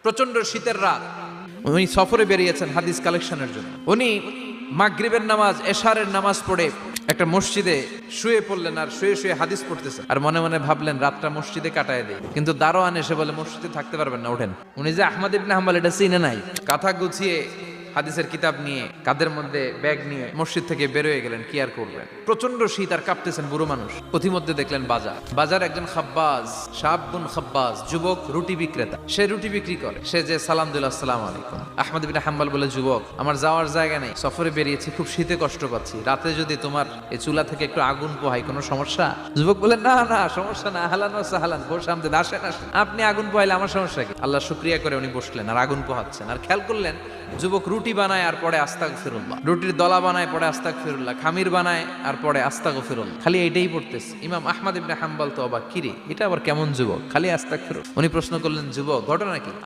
প্রচন্ড শীতের রাত, উনি সফরে বেরিয়েছেন হাদিস কালেকশনের জন্য। উনি মাগরিবের নামাজ, এশারের নামাজ পড়ে একটা মসজিদে শুয়ে পড়লেন, আর শুয়ে শুয়ে হাদিস পড়তেছেন, আর মনে মনে ভাবলেন রাতটা মসজিদে কাটায় দেয়। কিন্তু দারোয়ান এসে বলে মসজিদে থাকতে পারবেন না, ওঠেন। উনি যে আহমদ ইবনে হাম্বল এটা চিনে নাই, কাঁথা গুছিয়ে হাদিসের কিতাব নিয়ে কাঁধের মধ্যে ব্যাগ নিয়ে মসজিদ থেকে বেরোয় গেলেন। কি আর করবেন, প্রচন্ড শীত, আর কাঁপতেছেন বুড়ো মানুষ। পথিমধ্যে দেখলেন বাজার একজন খাব্বাজ, শাবুন খাব্বাজ, যুবক রুটি বিক্রেতা। সে রুটি বিক্রি করে। সে যে সালাম দিল, আসসালামু আলাইকুম। আহমদ ইবনে হাম্বল বলে, যুবক, আমার যাওয়ার জায়গা নেই, সফরে বেরিয়েছি, খুব শীতে কষ্ট পাচ্ছি, রাতে যদি তোমার এই চুলা থেকে একটু আগুন পোহাই কোনো সমস্যা? যুবক বলে, না না, সমস্যা না, আহলান ওয়া সাহলান, বসে আমতে আসেন আসেন, আপনি আগুন পোহাইলে আমার সমস্যা কি? আল্লাহ শুকরিয়া করে উনি বসলেন আর আগুন পোহাচ্ছেন। আর খেয়াল করলেন যুবক রুটি বানায় আর পরে আস্তাগফিরুল্লাহ, রুটির দলা বানায় পরে আস্তাগফিরুল্লাহ, খামির বানায় আর পরে আস্তাগফিরুল্লাহ, খালি এইটাই পড়তেছে। ইমাম আহমদ ইবনে হাম্বল তো অবাক, কিরে এটা আবার কেমন যুবক, খালি আস্তাগফিরুল্লাহ। উনি প্রশ্ন করলেন, যুবক ঘটনা কি?